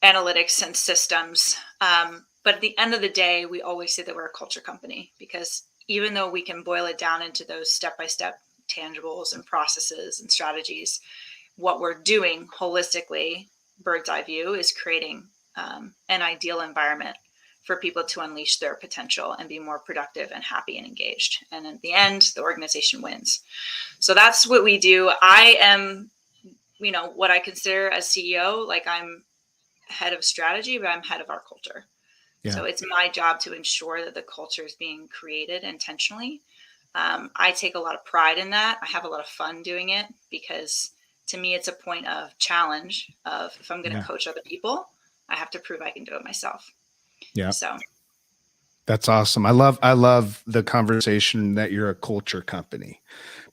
analytics, and systems. But at the end of the day, we always say that we're a culture company, because even though we can boil it down into those step-by-step tangibles and processes and strategies, what we're doing holistically, bird's eye view, is creating an ideal environment for people to unleash their potential and be more productive and happy and engaged. And at the end, the organization wins. So that's what we do. I am, what I consider as CEO, like I'm head of strategy, but I'm head of our culture. Yeah. So it's my job to ensure that the culture is being created intentionally. I take a lot of pride in that. I have a lot of fun doing it, because to me, it's a point of challenge of, if I'm going to coach other people, I have to prove I can do it myself. Yeah. So that's awesome. I love the conversation that you're a culture company,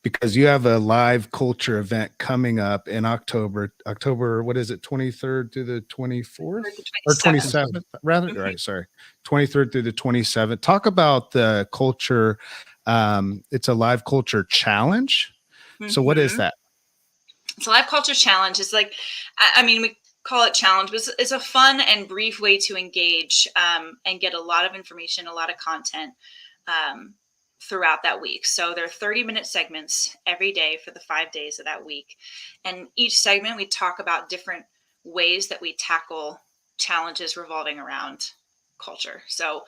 because you have a live culture event coming up in October, what is it? 23rd through the 24th or 27th rather? Right. Sorry. 23rd through the 27th. Talk about the culture. It's a live culture challenge. So what is that? It's a live culture challenge. It's like, we call it challenge, but it's a fun and brief way to engage and get a lot of information, a lot of content throughout that week. So there are 30-minute segments every day for the 5 days of that week. And each segment, we talk about different ways that we tackle challenges revolving around culture. So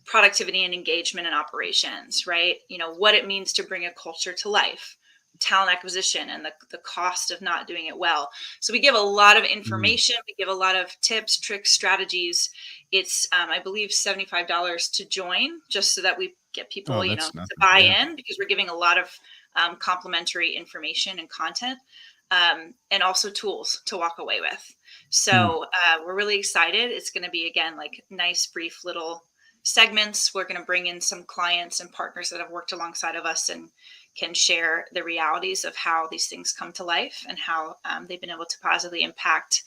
productivity and engagement and operations, right? What it means to bring a culture to life, talent acquisition, and the cost of not doing it well. So we give a lot of information. We give a lot of tips, tricks, strategies. It's, I believe, $75 to join, just so that we get people, to buy in, because we're giving a lot of complementary information and content, and also tools to walk away with. So we're really excited. It's going to be, again, like nice, brief little segments. We're going to bring in some clients and partners that have worked alongside of us and can share the realities of how these things come to life and how they've been able to positively impact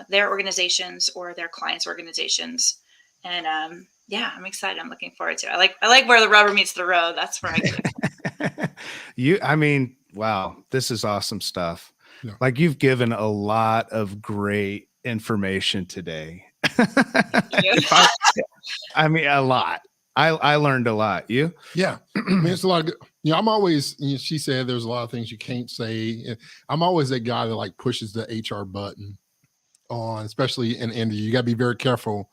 their organizations or their clients' organizations. And yeah, I'm excited. I'm looking forward to it. I like where the rubber meets the road. That's where I get I mean, wow, this is awesome stuff. Yeah. Like, you've given a lot of great information today. I mean, a lot. I learned a lot. You? Yeah. I mean, it's a lot of good. I'm always, she said there's a lot of things you can't say. I'm always that guy that like pushes the HR button on, especially in India. You got to be very careful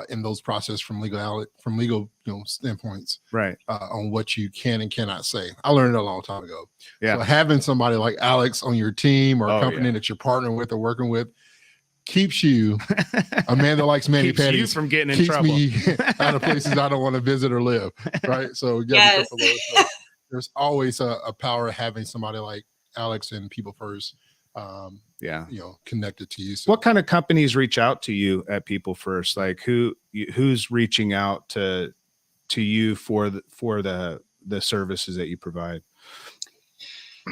in those processes from legal standpoints, right? On what you can and cannot say. I learned it a long time ago. Yeah. So having somebody like Alex on your team or a company that you're partnering with or working with keeps you a man that likes mani keeps pedis you from getting in trouble. Me out of places I don't want to visit or live. Right. So you gotta be careful. So there's always a power of having somebody like Alex and PEOPLEfirst connected to you. So what kind of companies reach out to you at PEOPLEfirst? Like who's reaching out to you for the services that you provide?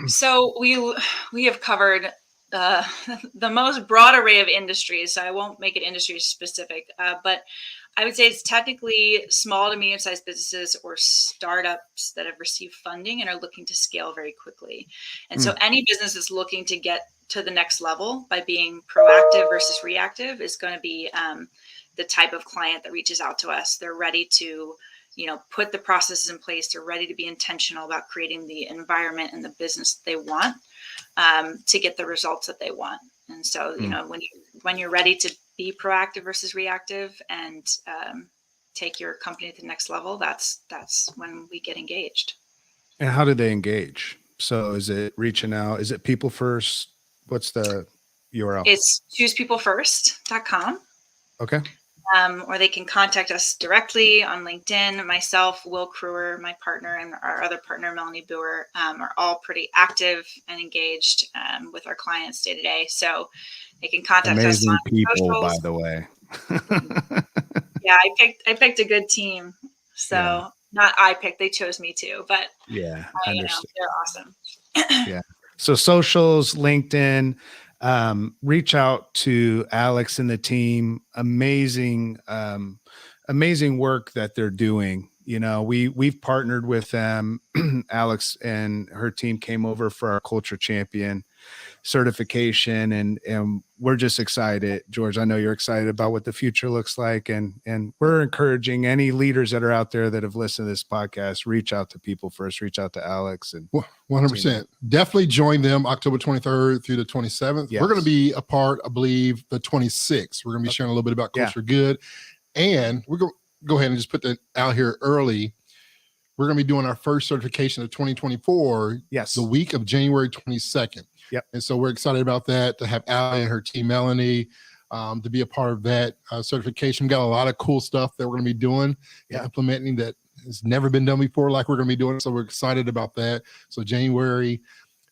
So we have covered the most broad array of industries. So I won't make it industry specific, but I would say it's technically small to medium-sized businesses or startups that have received funding and are looking to scale very quickly. And so any business that's looking to get to the next level by being proactive versus reactive is going to be the type of client that reaches out to us. They're ready to, put the processes in place. They're ready to be intentional about creating the environment and the business they want to get the results that they want. And so, when you're ready to be proactive versus reactive and take your company to the next level, that's when we get engaged. And how do they engage? So is it reaching out? Is it PEOPLEfirst? What's the URL? It's choosepeoplefirst.com. Okay. Or they can contact us directly on LinkedIn. Myself, Will Crewer, my partner, and our other partner, Melanie Boer, are all pretty active and engaged with our clients day to day. So they can contact us on people, socials. by the way. Yeah, I picked a good team. So not I picked, they chose me to, but yeah, they're awesome. Yeah. So socials, LinkedIn, reach out to Alex and the team. Amazing work that they're doing. We've partnered with them. Alex and her team came over for our Culture Champion certification, and we're just excited. George, I know you're excited about what the future looks like, and we're encouraging any leaders that are out there that have listened to this podcast, reach out to PEOPLEfirst, reach out to Alex. And 100%. Definitely join them October 23rd through the 27th. Yes. We're going to be a part, I believe, the 26th. We're going to be sharing a little bit about Culture Good, and we're going to go ahead and just put that out here early. We're going to be doing our first certification of 2024 the week of January 22nd. Yep. And so we're excited about that, to have Allie and her team, Melanie, to be a part of that certification. We've got a lot of cool stuff that we're going to be doing, implementing that has never been done before, like we're going to be doing. So we're excited about that. So January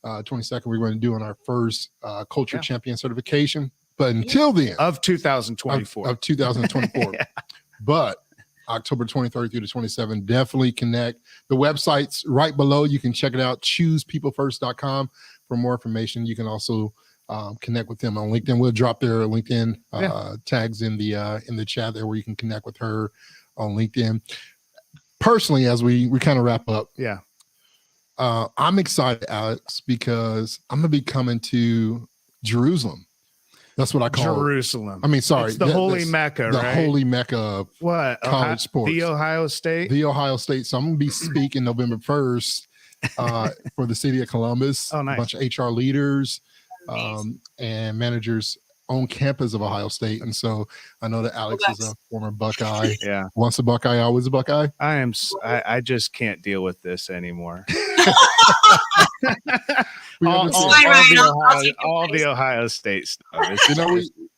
22nd, we're going to do our first Culture Champion certification. But until then, of 2024. Of 2024. But October 23rd through the 27th, definitely connect. The website's right below. You can check it out, choosepeoplefirst.com for more information. You can also connect with them on LinkedIn. We'll drop their LinkedIn tags in the chat there, where you can connect with her on LinkedIn. Personally, as we kind of wrap up, I'm excited, Alex, because I'm going to be coming to Jerusalem. That's what I call Jerusalem. I mean, sorry. It's the holy Mecca, the right? The holy Mecca of college sports. The Ohio State? The Ohio State. So I'm going to be speaking November 1st for the city of Columbus. Oh, nice. A bunch of HR leaders and managers on campus of Ohio State. And so I know that Alex is a former Buckeye. Once a Buckeye, always a Buckeye. I just can't deal with this anymore. all the Ohio State stuff.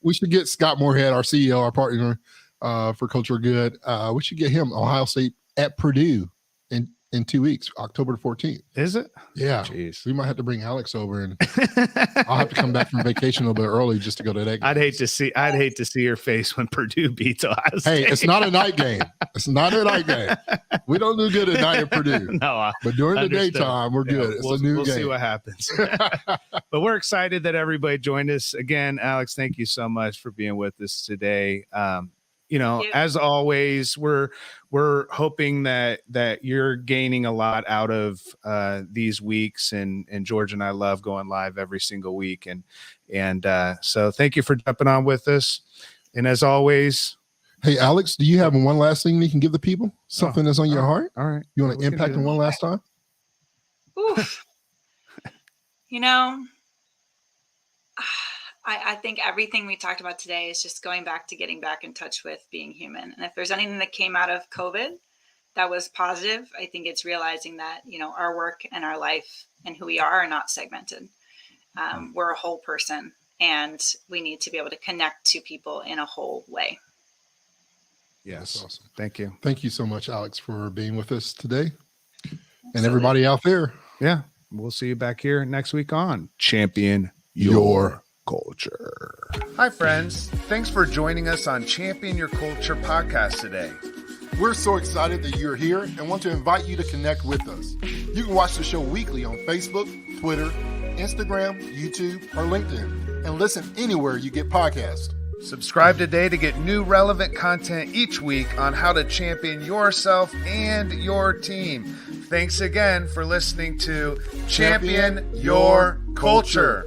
We should get Scott Moorhead, our CEO, our partner for Culture Good. We should get him Ohio State at Purdue. And in 2 weeks, October 14th. Is it? Yeah. Jeez. We might have to bring Alex over, and I'll have to come back from vacation a little bit early just to go to that game. I'd hate to see your face when Purdue beats Ohio State. Hey, it's not a night game. It's not a night game. We don't do good at night at Purdue. No, but during the daytime, we're good. It's a new game. We'll see what happens. But we're excited that everybody joined us again. Alex, thank you so much for being with us today. As always, we're hoping that you're gaining a lot out of these weeks, and George and I love going live every single week, and so thank you for jumping on with us. And as always, hey Alex, do you have one last thing you can give the people? Something that's on your heart? All right, you want to impact them one last time? Oof. I think everything we talked about today is just going back to getting back in touch with being human. And if there's anything that came out of COVID that was positive, I think it's realizing that, our work and our life and who we are not segmented. We're a whole person, and we need to be able to connect to people in a whole way. Yes. That's awesome. Thank you. Thank you so much, Alex, for being with us today. Absolutely. And everybody out there. Yeah. We'll see you back here next week on Champion Your Culture. Hi, friends. Thanks for joining us on Champion Your Culture podcast today. We're so excited that you're here and want to invite you to connect with us. You can watch the show weekly on Facebook, Twitter, Instagram, YouTube, or LinkedIn, and listen anywhere you get podcasts. Subscribe today to get new relevant content each week on how to champion yourself and your team. Thanks again for listening to Champion Your Culture.